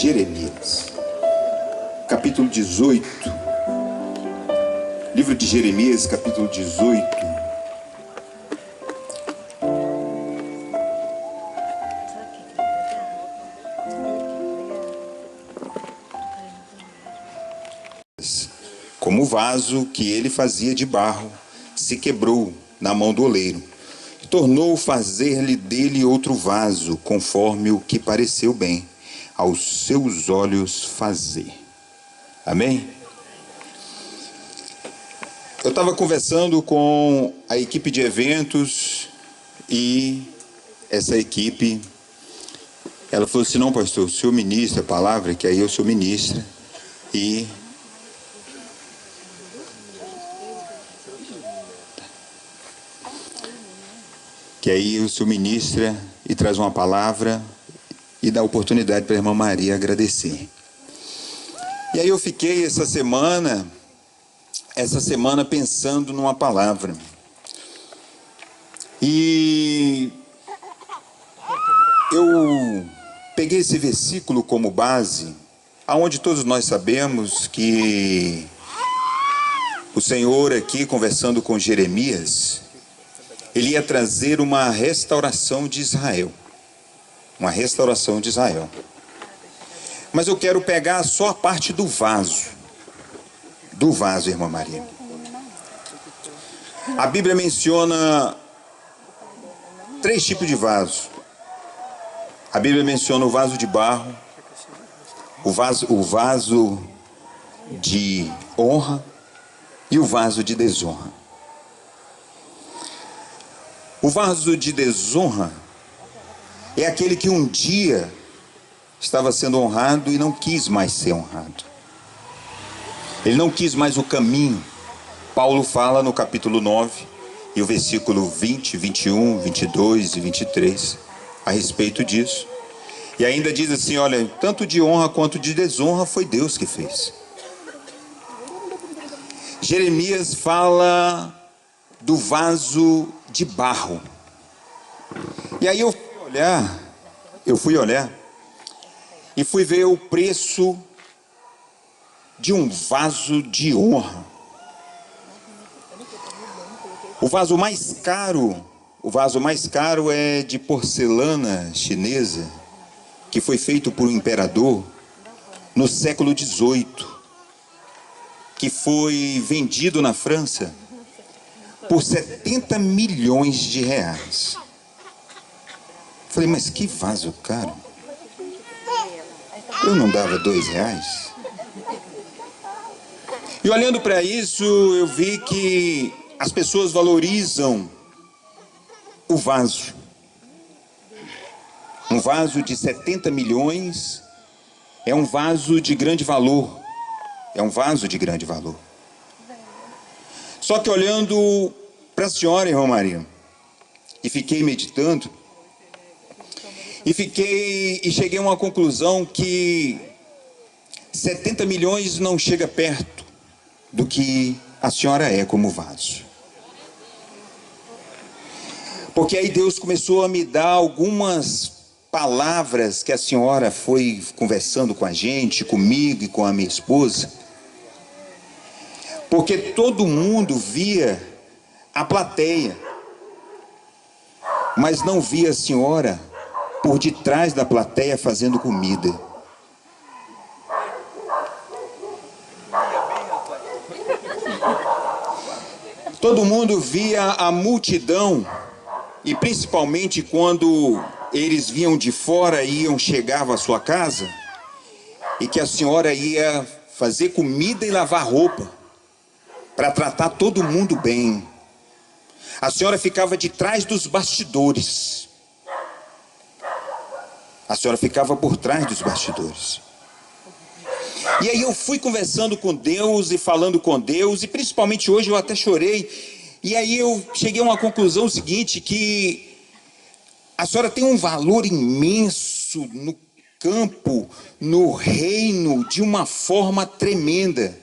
Jeremias, capítulo 18. Livro de Jeremias, capítulo 18. Como o vaso que ele fazia de barro se quebrou na mão do oleiro, tornou fazer-lhe dele outro vaso, conforme o que pareceu bem aos seus olhos fazer. Amém? Eu estava conversando com a equipe de eventos e essa equipe, ela falou assim: não, pastor, o senhor ministra a palavra, que aí eu sou ministra, e que aí o senhor ministra e traz uma palavra e dá oportunidade para a irmã Maria agradecer. E aí eu fiquei essa semana pensando numa palavra. E eu peguei esse versículo como base, aonde todos nós sabemos que o Senhor aqui, conversando com Jeremias, ele ia trazer uma restauração de Israel. Uma restauração de Israel. Mas eu quero pegar só a parte do vaso. Do vaso, irmã Maria. A Bíblia menciona 3 tipos de vaso. A Bíblia menciona o vaso de barro, o vaso de honra e o vaso de desonra. O vaso de desonra é aquele que um dia estava sendo honrado e não quis mais ser honrado. Ele não quis mais o caminho. Paulo fala no capítulo 9, e o versículo 20, 21, 22 e 23, a respeito disso. E ainda diz assim, olha, tanto de honra quanto de desonra foi Deus que fez. Jeremias fala do vaso de barro. E aí eu fui olhar e fui ver o preço de um vaso de honra. O vaso mais caro é de porcelana chinesa, que foi feito por um imperador no século XVIII, que foi vendido na França por 70 milhões de reais. Falei, mas que vaso caro. Eu não dava R$2. E olhando para isso, eu vi que as pessoas valorizam o vaso. Um vaso de 70 milhões é um vaso de grande valor. É um vaso de grande valor. Só que olhando para a senhora, irmã Maria, e fiquei meditando, e cheguei a uma conclusão que 70 milhões não chega perto do que a senhora é como vaso. Porque aí Deus começou a me dar algumas palavras que a senhora foi conversando com a gente, comigo e com a minha esposa. Porque todo mundo via a plateia, mas não via a senhora por detrás da plateia fazendo comida. Todo mundo via a multidão, e principalmente quando eles vinham de fora e chegavam à sua casa, e que a senhora ia fazer comida e lavar roupa, para tratar todo mundo bem. A senhora ficava de trás dos bastidores. A senhora ficava por trás dos bastidores. E aí eu fui conversando com Deus e falando com Deus, e principalmente hoje eu até chorei. E aí eu cheguei a uma conclusão seguinte, que a senhora tem um valor imenso no campo, no reino, de uma forma tremenda.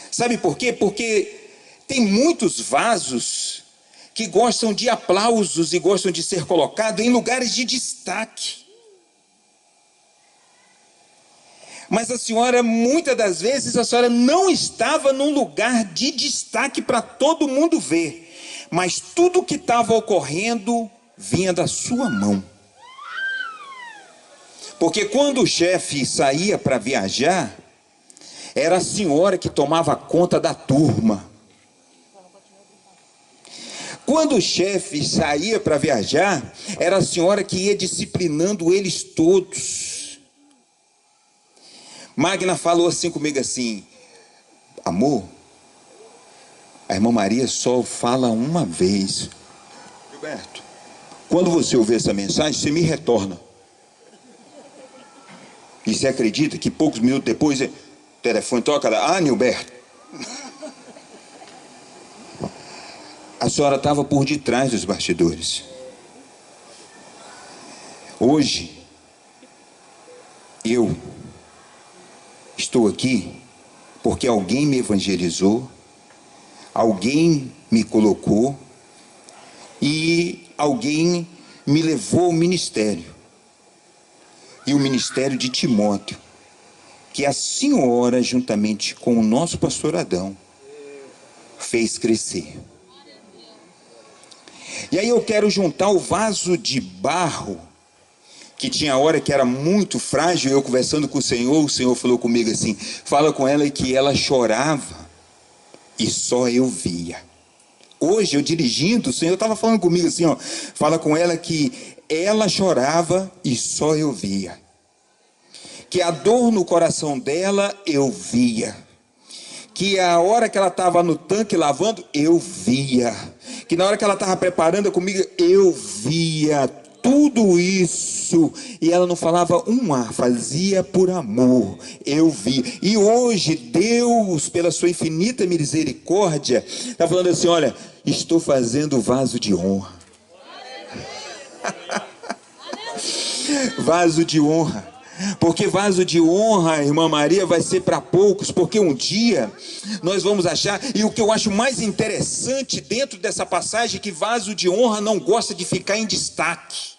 Sabe por quê? Porque tem muitos vasos que gostam de aplausos e gostam de ser colocados em lugares de destaque. Mas a senhora, muitas das vezes, a senhora não estava num lugar de destaque para todo mundo ver. Mas tudo que estava ocorrendo vinha da sua mão. Porque quando o chefe saía para viajar, era a senhora que tomava conta da turma. Quando o chefe saía para viajar, era a senhora que ia disciplinando eles todos. Magna falou assim comigo assim: amor, a irmã Maria só fala uma vez. Gilberto, quando você ouvir essa mensagem, você me retorna. E você acredita que poucos minutos depois, o telefone toca lá: ah, Gilberto. A senhora estava por detrás dos bastidores. Hoje, eu estou aqui porque alguém me evangelizou, alguém me colocou e alguém me levou ao ministério. E o ministério de Timóteo, que a senhora, juntamente com o nosso pastor Adão, fez crescer. E aí eu quero juntar o vaso de barro, que tinha hora que era muito frágil. Eu conversando com o Senhor falou comigo assim: fala com ela que ela chorava e só eu via. Hoje eu dirigindo, o Senhor estava falando comigo assim, ó, fala com ela que ela chorava e só eu via. Que a dor no coração dela eu via. Que a hora que ela estava no tanque lavando, eu via. Que na hora que ela estava preparando comigo, eu via tudo isso. E ela não falava um ar, fazia por amor. Eu vi. E hoje Deus, pela sua infinita misericórdia, está falando assim: olha, estou fazendo vaso de honra. Vaso de honra. Porque vaso de honra, irmã Maria, vai ser para poucos, porque um dia nós vamos achar, e o que eu acho mais interessante dentro dessa passagem, é que vaso de honra não gosta de ficar em destaque.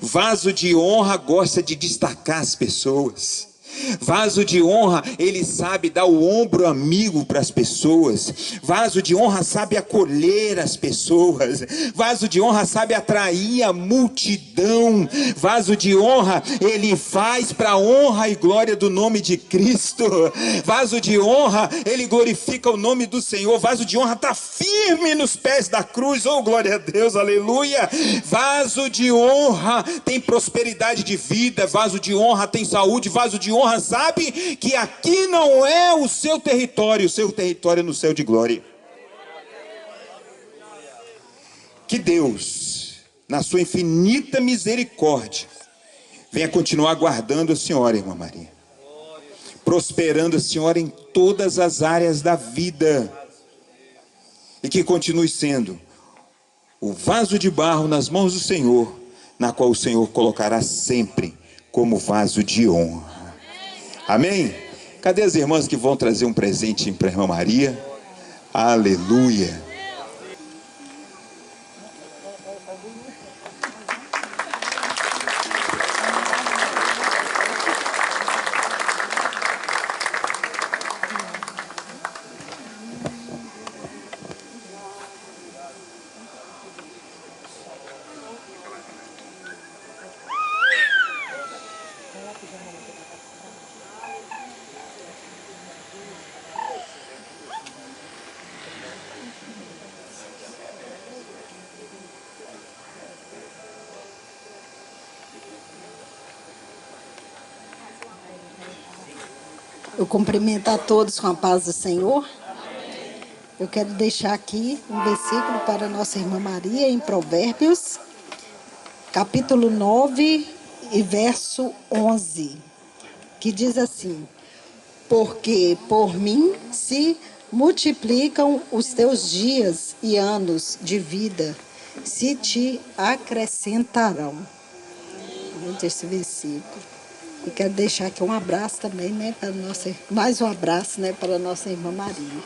Vaso de honra gosta de destacar as pessoas. Vaso de honra, ele sabe dar o ombro amigo para as pessoas. Vaso de honra sabe acolher as pessoas. Vaso de honra sabe atrair a multidão. Vaso de honra, ele faz para a honra e glória do nome de Cristo. Vaso de honra, ele glorifica o nome do Senhor. Vaso de honra está firme nos pés da cruz. Oh, glória a Deus, aleluia. Vaso de honra tem prosperidade de vida. Vaso de honra tem saúde. Vaso de honra sabe que aqui não é o seu território é no céu de glória. Que Deus, na sua infinita misericórdia, venha continuar guardando a senhora, irmã Maria, prosperando a senhora em todas as áreas da vida, e que continue sendo o vaso de barro nas mãos do Senhor, na qual o Senhor colocará sempre como vaso de honra. Amém? Cadê as irmãs que vão trazer um presente para a irmã Maria? Aleluia! Eu cumprimento a todos com a paz do Senhor. Eu quero deixar aqui um versículo para a nossa irmã Maria, em Provérbios, capítulo 9 e verso 11, que diz assim: porque por mim se multiplicam os teus dias e anos de vida, se te acrescentarão. Muito esse versículo. E quero deixar aqui um abraço também, né, para nossa, mais um abraço, né, para a nossa irmã Maria.